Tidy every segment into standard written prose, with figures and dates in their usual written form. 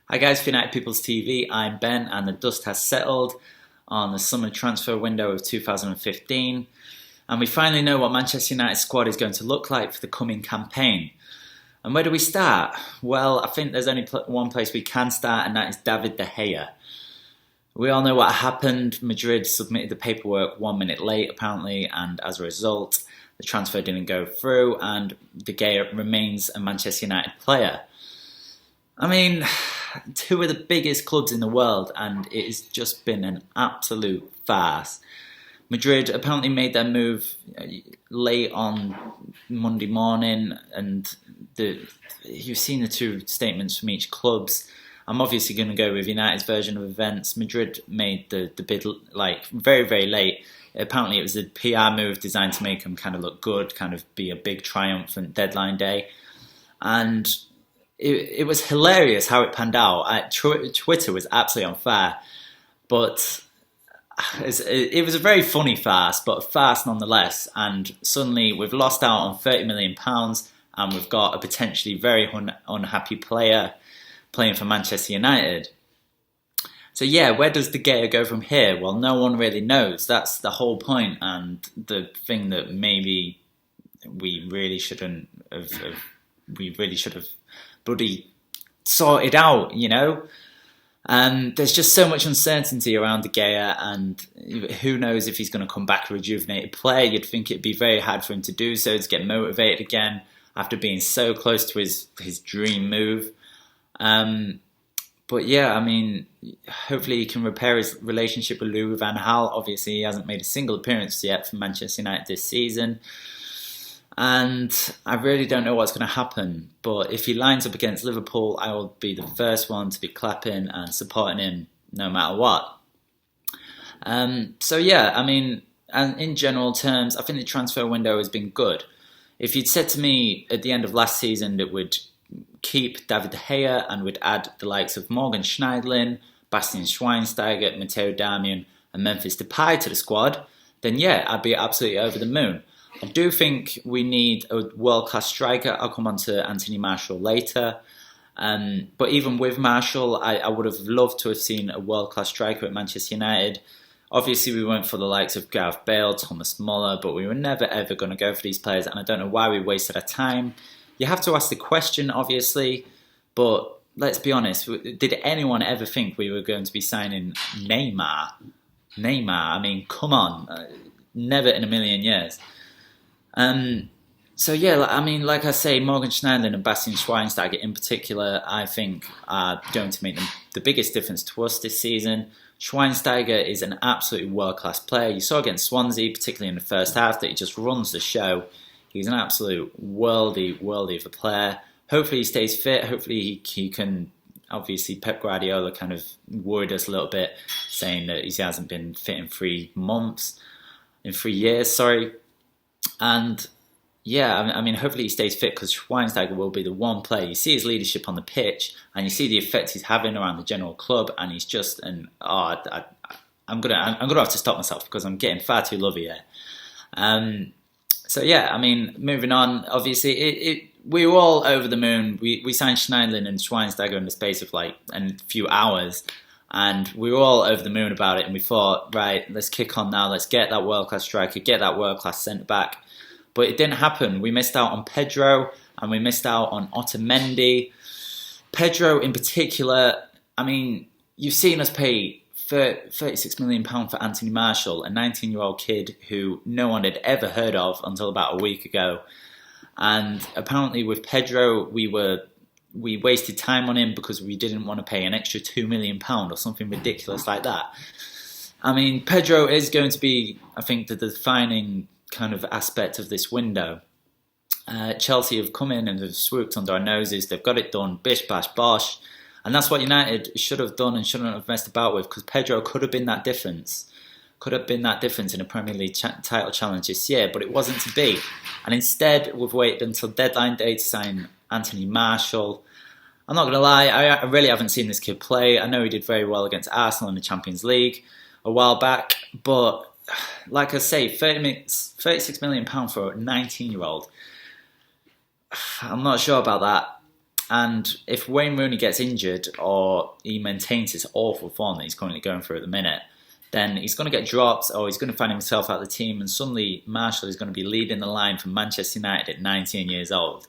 Hi guys, for United People's TV, I'm Ben, and the dust has settled on the summer transfer window of 2015, and we finally know what Manchester United's squad is going to look like for the coming campaign. And where do we start? Well, I think there's only one place we can start, and that is David De Gea. We all know what happened. Madrid submitted the paperwork 1 minute late, apparently, and as a result, the transfer didn't go through, and De Gea remains a Manchester United player. I mean, two of the biggest clubs in the world, and it has just been an absolute farce. Madrid apparently made their move late on Monday morning, and you've seen the two statements from each clubs. I'm obviously going to go with United's version of events. Madrid made the bid very, very late. Apparently it was a PR move designed to make them kind of look good, kind of be a big triumphant deadline day. And it was hilarious how it panned out. Twitter was absolutely on fire. But it was a very funny farce, but a farce nonetheless. And suddenly we've lost out on £30 million and we've got a potentially very unhappy player playing for Manchester United. So yeah, where does De Gea go from here? Well, no one really knows. That's the whole point, and the thing that maybe we really should have bloody sorted out, you know? There's just so much uncertainty around De Gea, and who knows if he's going to come back a rejuvenated player. You'd think it'd be very hard for him to do so, to get motivated again after being so close to his dream move. But yeah, I mean, hopefully he can repair his relationship with Louis van Gaal. Obviously, he hasn't made a single appearance yet for Manchester United this season. And I really don't know what's going to happen. But if he lines up against Liverpool, I will be the first one to be clapping and supporting him no matter what. So yeah, I mean, and in general terms, I think the transfer window has been good. If you'd said to me at the end of last season that we'd keep David De Gea and would add the likes of Morgan Schneiderlin, Bastian Schweinsteiger, Matteo Darmian and Memphis Depay to the squad, then yeah, I'd be absolutely over the moon. I do think we need a world-class striker. I'll come on to Anthony Martial later. But even with Martial, I would have loved to have seen a world-class striker at Manchester United. Obviously, we went for the likes of Gareth Bale, Thomas Muller, but we were never, ever going to go for these players, and I don't know why we wasted our time. You have to ask the question, obviously, but let's be honest. Did anyone ever think we were going to be signing Neymar? I mean, come on. Never in a million years. So yeah, I mean, like I say, Morgan Schneiderlin and Bastian Schweinsteiger in particular, I think are going to make the biggest difference to us this season. Schweinsteiger is an absolutely world-class player. You saw against Swansea, particularly in the first half, that he just runs the show. He's an absolute worldy of a player. Hopefully he stays fit. Hopefully he can. Obviously, Pep Guardiola kind of worried us a little bit, saying that he hasn't been fit in 3 years, sorry. And yeah, I mean, hopefully he stays fit, because Schweinsteiger will be the one player. You see his leadership on the pitch, and you see the effect he's having around the general club, and he's just I'm gonna have to stop myself because I'm getting far too lovey here. So yeah, I mean, moving on. Obviously, we were all over the moon. We signed Schneiderlin and Schweinsteiger in the space of a few hours, and we were all over the moon about it. And we thought, right, let's kick on now. Let's get that world-class striker, get that world-class centre-back. But it didn't happen. We missed out on Pedro, and we missed out on Otamendi. Pedro in particular, I mean, you've seen us pay £36 million for Anthony Martial, a 19-year-old kid who no one had ever heard of until about a week ago. And apparently with Pedro, we wasted time on him because we didn't want to pay an extra £2 million or something ridiculous like that. I mean, Pedro is going to be, I think, the defining kind of aspect of this window. Chelsea have come in and have swooped under our noses. They've got it done, bish, bash, bosh. And that's what United should have done and shouldn't have messed about with, because Pedro could have been that difference. Could have been that difference in a Premier League title challenge this year, but it wasn't to be. And instead, we've waited until deadline day to sign Anthony Martial. I'm not going to lie, I really haven't seen this kid play. I know he did very well against Arsenal in the Champions League a while back, but like I say, £36 million for a 19-year-old. I'm not sure about that. And if Wayne Rooney gets injured or he maintains his awful form that he's currently going through at the minute, then he's going to get dropped or he's going to find himself out of the team, and suddenly Martial is going to be leading the line for Manchester United at 19 years old.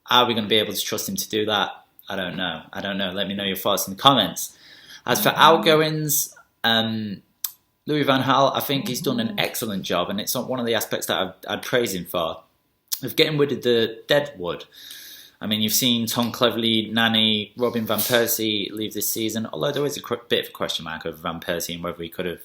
Are we going to be able to trust him to do that? I don't know. Let me know your thoughts in the comments. As for outgoings, Louis van Gaal, I think he's done an excellent job, and it's not one of the aspects that I'd praise him for, of getting rid of the deadwood. I mean, you've seen Tom Cleverley, Nani, Robin van Persie leave this season, although there is a bit of a question mark over Van Persie and whether he could have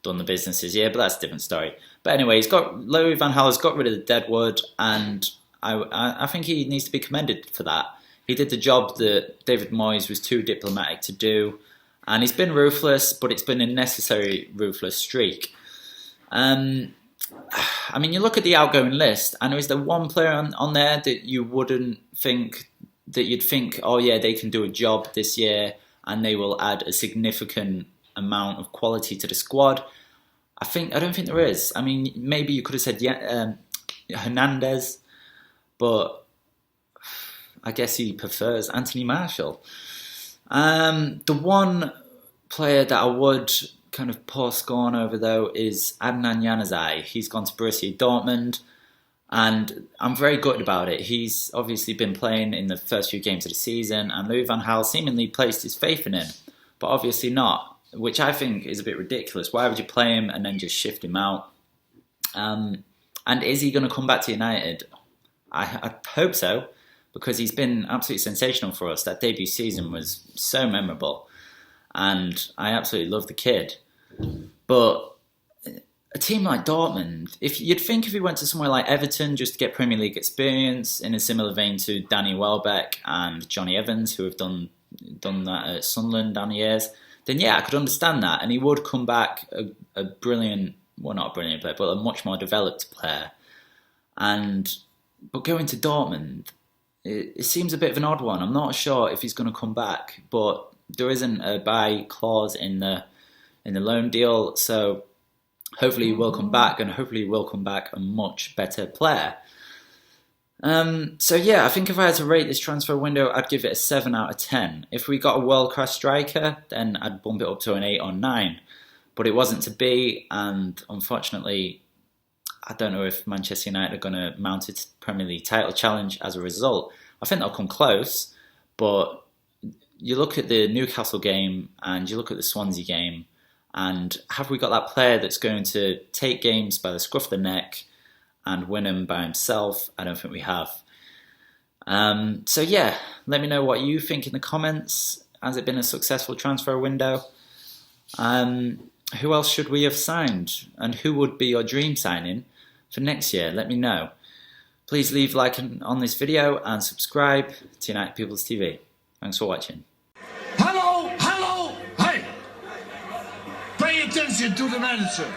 done the business this year, but that's a different story. But anyway, Louis van Gaal has got rid of the deadwood, and I think he needs to be commended for that. He did the job that David Moyes was too diplomatic to do, and he's been ruthless, but it's been a necessary ruthless streak. I mean, you look at the outgoing list, and is there one player on there that you wouldn't think, that you'd think, oh yeah, they can do a job this year and they will add a significant amount of quality to the squad? I don't think there is. I mean, maybe you could have said Hernandez, but I guess he prefers Anthony Martial. The one player that I would kind of pour scorn over, though, is Adnan Januzaj. He's gone to Borussia Dortmund, and I'm very gutted about it. He's obviously been playing in the first few games of the season, and Louis van Gaal seemingly placed his faith in him, but obviously not, which I think is a bit ridiculous. Why would you play him and then just shift him out? And is he going to come back to United? I hope so, because he's been absolutely sensational for us. That debut season was so memorable, and I absolutely love the kid. But a team like Dortmund, you'd think if he went to somewhere like Everton just to get Premier League experience, in a similar vein to Danny Welbeck and Johnny Evans, who have done that at Sunderland down the years, then yeah, I could understand that, and he would come back a brilliant, well, not a brilliant player, but a much more developed player. But going to Dortmund, it seems a bit of an odd one. I'm not sure if he's going to come back, but there isn't a buy clause in the loan deal, so hopefully he will come back, and hopefully he will come back a much better player. So yeah, I think if I had to rate this transfer window, I'd give it a 7 out of 10. If we got a world-class striker, then I'd bump it up to an 8 or 9. But it wasn't to be, and unfortunately, I don't know if Manchester United are going to mount a Premier League title challenge as a result. I think they'll come close, but you look at the Newcastle game and you look at the Swansea game, and have we got that player that's going to take games by the scruff of the neck and win them by himself? I don't think we have. So yeah, let me know what you think in the comments. Has it been a successful transfer window? Who else should we have signed? And who would be your dream signing for next year? Let me know. Please leave a like on this video and subscribe to United People's TV. Thanks for watching. Hello, hey! Pay attention to the manager.